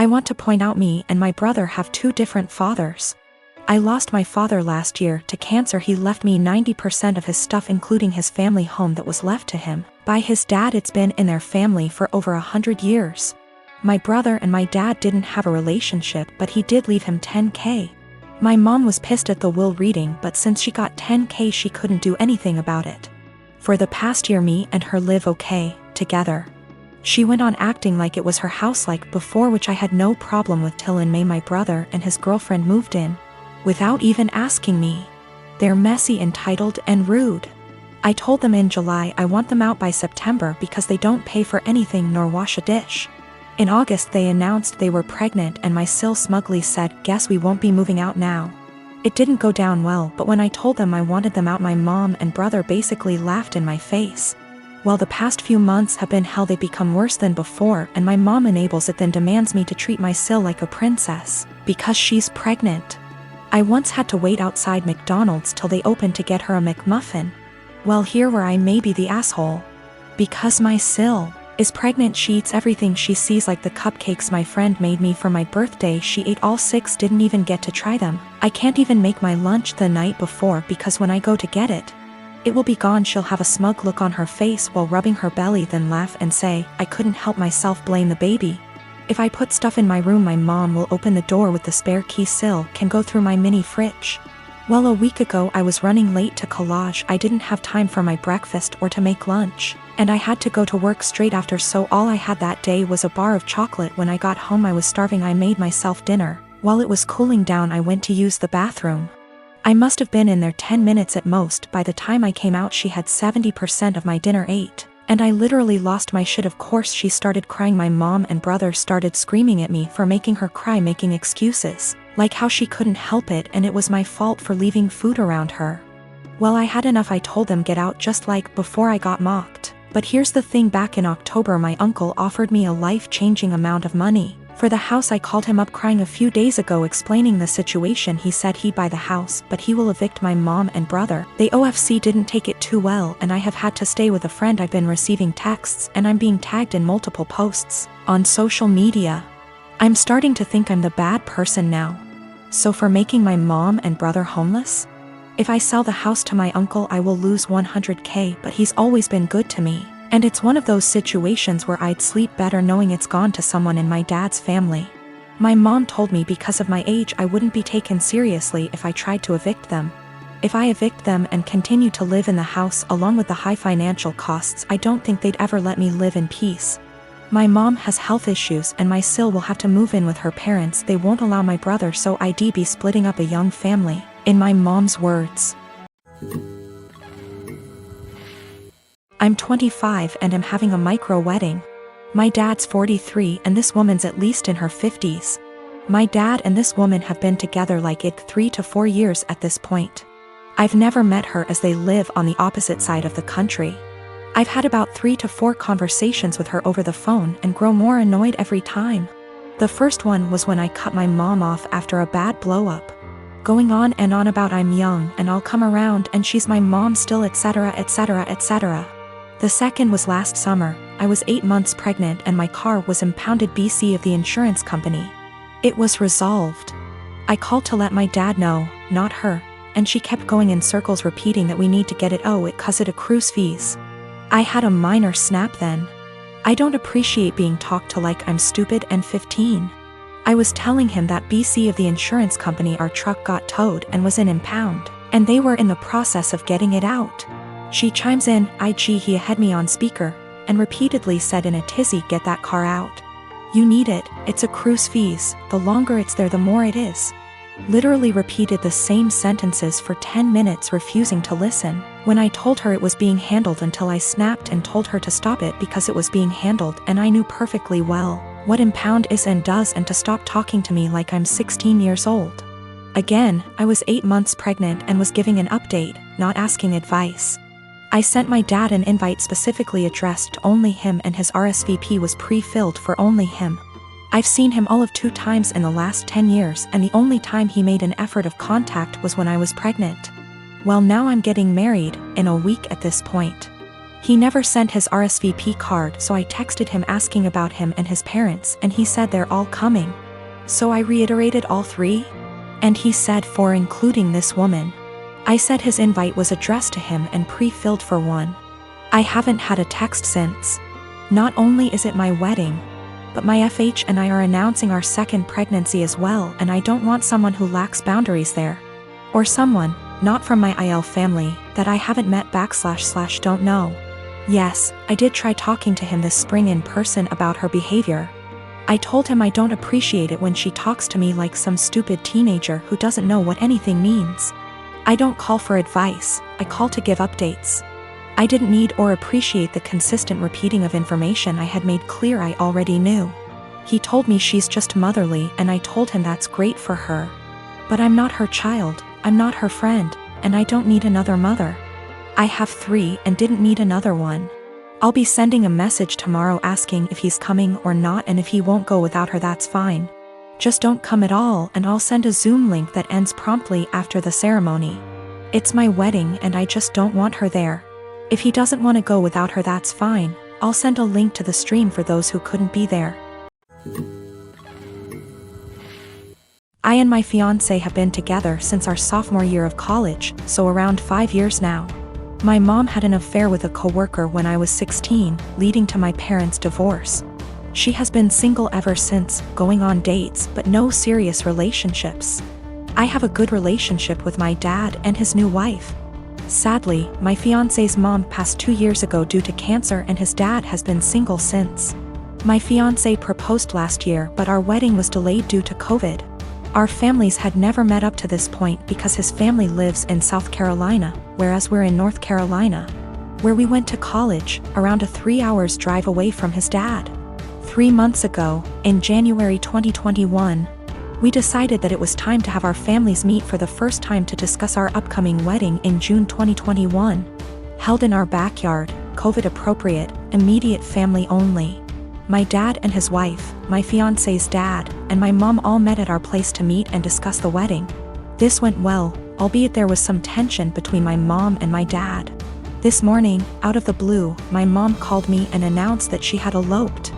I want to point out me and my brother have two different fathers. I lost my father last year to cancer. He left me 90% of his stuff, including his family home that was left to him by his dad. It's been in their family for over 100 years. My brother and my dad didn't have a relationship, but he did leave him $10K. My mom was pissed at the will reading, but since she got $10K she couldn't do anything about it. For the past year me and her live okay together. She went on acting like it was her house like before, which I had no problem with, till in May my brother and his girlfriend moved in without even asking me. They're messy, entitled, and rude. I told them in July I want them out by September because they don't pay for anything nor wash a dish. In August they announced they were pregnant and my sil smugly said, "Guess we won't be moving out now." It didn't go down well, but when I told them I wanted them out, my mom and brother basically laughed in my face. Well, the past few months have been hell. They become worse than before, and my mom enables it, then demands me to treat my sil like a princess because she's pregnant. I once had to wait outside McDonald's till they opened to get her a McMuffin. Well, here where I may be the asshole. Because my sil is pregnant, she eats everything she sees, like the cupcakes my friend made me for my birthday. She ate all 6, didn't even get to try them. I can't even make my lunch the night before because when I go to get it, it will be gone. She'll have a smug look on her face while rubbing her belly, then laugh and say, "I couldn't help myself, blame the baby." If I put stuff in my room, my mom will open the door with the spare key. Sil can go through my mini fridge. Well, a week ago I was running late to collage. I didn't have time for my breakfast or to make lunch, and I had to go to work straight after, so all I had that day was a bar of chocolate. When I got home I was starving. I made myself dinner. While it was cooling down I went to use the bathroom. I must have been in there 10 minutes at most. By the time I came out she had 70% of my dinner ate, and I literally lost my shit. Of course she started crying. My mom and brother started screaming at me for making her cry, making excuses, like how she couldn't help it and it was my fault for leaving food around her. Well, I had enough. I told them get out, just like before I got mocked. But here's the thing, back in October my uncle offered me a life-changing amount of money for the house. I called him up crying a few days ago explaining the situation. He said he'd buy the house, but he will evict my mom and brother. The OFC didn't take it too well, and I have had to stay with a friend. I've been receiving texts and I'm being tagged in multiple posts on social media. I'm starting to think I'm the bad person now. So for making my mom and brother homeless? If I sell the house to my uncle I will lose 100K, but he's always been good to me. And it's one of those situations where I'd sleep better knowing it's gone to someone in my dad's family. My mom told me because of my age I wouldn't be taken seriously if I tried to evict them. If I evict them and continue to live in the house along with the high financial costs, I don't think they'd ever let me live in peace. My mom has health issues and my sil will have to move in with her parents. They won't allow my brother, so I'd be splitting up a young family, in my mom's words. I'm 25 and am having a micro wedding. My dad's 43 and this woman's at least in her 50s. My dad and this woman have been together like 3 to 4 years at this point. I've never met her as they live on the opposite side of the country. I've had about 3 to 4 conversations with her over the phone and grow more annoyed every time. The first one was when I cut my mom off after a bad blow-up, going on and on about I'm young and I'll come around and she's my mom still, etc, etc, etc. The second was last summer. I was 8 months pregnant and my car was impounded BC of the insurance company. It was resolved. I called to let my dad know, not her, and she kept going in circles repeating that we need to get it, it 'cause it accrues fees. I had a minor snap then. I don't appreciate being talked to like I'm stupid and 15. I was telling him that BC of the insurance company our truck got towed and was in impound, and they were in the process of getting it out. She chimes in, he had me on speaker, and repeatedly said in a tizzy, get that car out. You need it, it's accrues fees, the longer it's there the more it is. Literally repeated the same sentences for 10 minutes, refusing to listen. When I told her it was being handled until I snapped and told her to stop it because it was being handled, and I knew perfectly well what impound is and does, and to stop talking to me like I'm 16 years old. Again, I was 8 months pregnant and was giving an update, not asking advice. I sent my dad an invite specifically addressed to only him and his RSVP was pre-filled for only him. I've seen him all of 2 times in the last 10 years and the only time he made an effort of contact was when I was pregnant. Well, now I'm getting married, in a week at this point. He never sent his RSVP card, so I texted him asking about him and his parents, and he said they're all coming. So I reiterated all three? And he said 4, including this woman. I said his invite was addressed to him and pre-filled for 1. I haven't had a text since. Not only is it my wedding, but my FH and I are announcing our second pregnancy as well, and I don't want someone who lacks boundaries there. Or someone, not from my IL family, that I haven't met / don't know. Yes, I did try talking to him this spring in person about her behavior. I told him I don't appreciate it when she talks to me like some stupid teenager who doesn't know what anything means. I don't call for advice, I call to give updates. I didn't need or appreciate the consistent repeating of information I had made clear I already knew. He told me she's just motherly, and I told him that's great for her. But I'm not her child, I'm not her friend, and I don't need another mother. I have 3 and didn't need another one. I'll be sending a message tomorrow asking if he's coming or not, and if he won't go without her, that's fine. Just don't come at all, and I'll send a Zoom link that ends promptly after the ceremony. It's my wedding and I just don't want her there. If he doesn't want to go without her, that's fine. I'll send a link to the stream for those who couldn't be there. I and my fiancé have been together since our sophomore year of college, so around 5 years now. My mom had an affair with a coworker when I was 16, leading to my parents' divorce. She has been single ever since, going on dates but no serious relationships. I have a good relationship with my dad and his new wife. Sadly, my fiancé's mom passed 2 years ago due to cancer, and his dad has been single since. My fiancé proposed last year, but our wedding was delayed due to COVID. Our families had never met up to this point because his family lives in South Carolina, whereas we're in North Carolina, where we went to college, around a 3 hours drive away from his dad. 3 months ago, in January 2021, we decided that it was time to have our families meet for the first time to discuss our upcoming wedding in June 2021. Held in our backyard, COVID appropriate, immediate family only. My dad and his wife, my fiancé's dad, and my mom all met at our place to meet and discuss the wedding. This went well, albeit there was some tension between my mom and my dad. This morning, out of the blue, my mom called me and announced that she had eloped.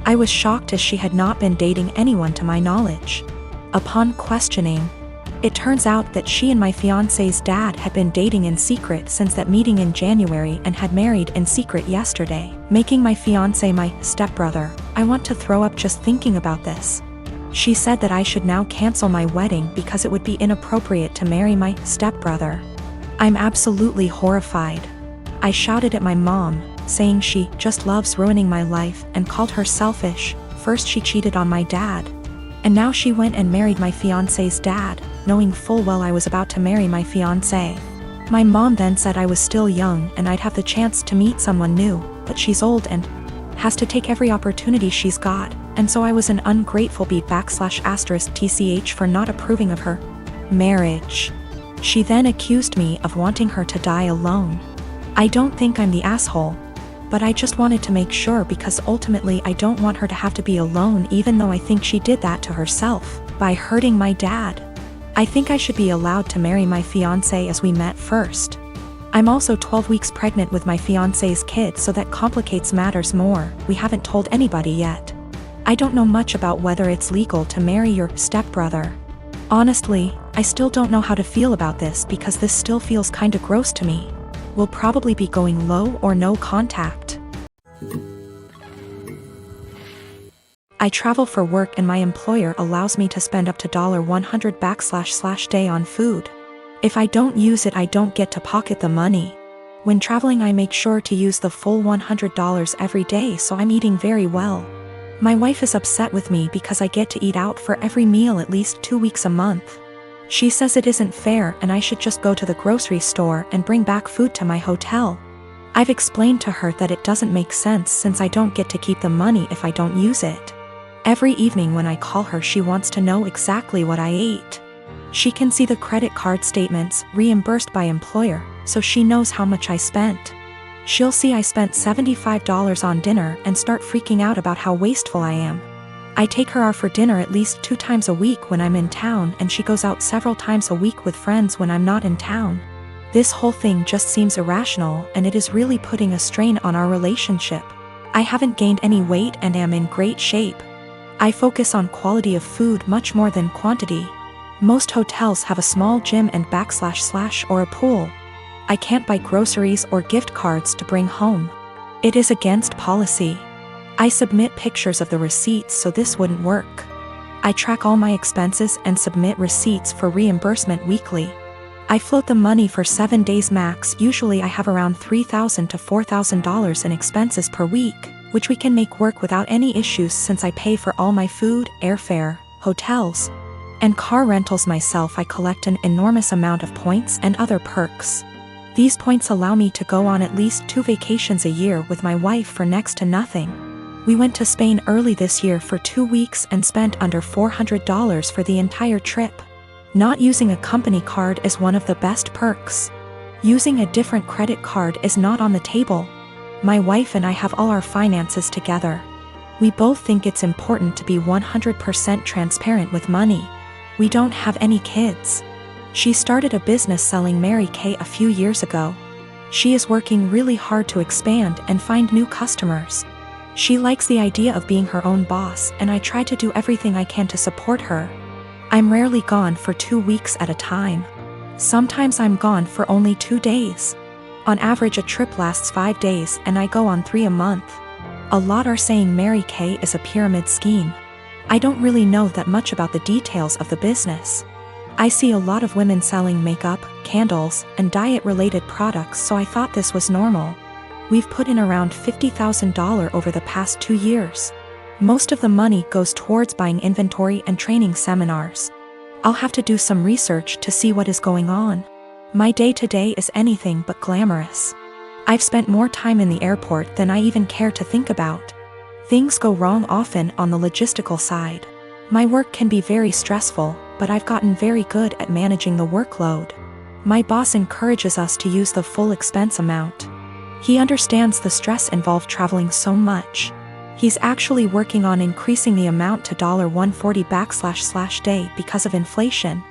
I was shocked, as she had not been dating anyone to my knowledge. Upon questioning, it turns out that she and my fiancé's dad had been dating in secret since that meeting in January and had married in secret yesterday, making my fiancé my stepbrother. I want to throw up just thinking about this. She said that I should now cancel my wedding because it would be inappropriate to marry my stepbrother. I'm absolutely horrified. I shouted at my mom, saying she just loves ruining my life, and called her selfish. First she cheated on my dad, and now she went and married my fiancé's dad, knowing full well I was about to marry my fiancé. My mom then said I was still young and I'd have the chance to meet someone new, but she's old and has to take every opportunity she's got, and so I was an ungrateful /*tch for not approving of her marriage. She then accused me of wanting her to die alone. I don't think I'm the asshole, but I just wanted to make sure, because ultimately I don't want her to have to be alone, even though I think she did that to herself by hurting my dad. I think I should be allowed to marry my fiancé as we met first. I'm also 12 weeks pregnant with my fiancé's kid, so that complicates matters more. We haven't told anybody yet. I don't know much about whether it's legal to marry your stepbrother. Honestly, I still don't know how to feel about this, because this still feels kinda gross to me. We'll probably be going low or no contact. I travel for work and my employer allows me to spend up to $100 / day on food. If I don't use it, I don't get to pocket the money. When traveling, I make sure to use the full $100 every day, so I'm eating very well. My wife is upset with me because I get to eat out for every meal at least 2 weeks a month. She says it isn't fair and I should just go to the grocery store and bring back food to my hotel. I've explained to her that it doesn't make sense, since I don't get to keep the money if I don't use it. Every evening when I call her, she wants to know exactly what I ate. She can see the credit card statements reimbursed by employer, so she knows how much I spent. She'll see I spent $75 on dinner and start freaking out about how wasteful I am. I take her out for dinner at least 2 times a week when I'm in town, and she goes out several times a week with friends when I'm not in town. This whole thing just seems irrational, and it is really putting a strain on our relationship. I haven't gained any weight and am in great shape. I focus on quality of food much more than quantity. Most hotels have a small gym and / or a pool. I can't buy groceries or gift cards to bring home. It is against policy. I submit pictures of the receipts, so this wouldn't work. I track all my expenses and submit receipts for reimbursement weekly. I float the money for 7 days max. Usually I have around $3,000 to $4,000 in expenses per week, which we can make work without any issues since I pay for all my food, airfare, hotels, and car rentals myself. I collect an enormous amount of points and other perks. These points allow me to go on at least 2 vacations a year with my wife for next to nothing. We went to Spain early this year for 2 weeks and spent under $400 for the entire trip. Not using a company card is one of the best perks. Using a different credit card is not on the table. My wife and I have all our finances together. We both think it's important to be 100% transparent with money. We don't have any kids. She started a business selling Mary Kay a few years ago. She is working really hard to expand and find new customers. She likes the idea of being her own boss, and I try to do everything I can to support her. I'm rarely gone for 2 weeks at a time. Sometimes I'm gone for only 2 days. On average, a trip lasts 5 days, and I go on 3 a month. A lot are saying Mary Kay is a pyramid scheme. I don't really know that much about the details of the business. I see a lot of women selling makeup, candles, and diet-related products, so I thought this was normal. We've put in around $50,000 over the past 2 years. Most of the money goes towards buying inventory and training seminars. I'll have to do some research to see what is going on. My day-to-day is anything but glamorous. I've spent more time in the airport than I even care to think about. Things go wrong often on the logistical side. My work can be very stressful, but I've gotten very good at managing the workload. My boss encourages us to use the full expense amount. He understands the stress involved traveling so much. He's actually working on increasing the amount to $140 /day because of inflation.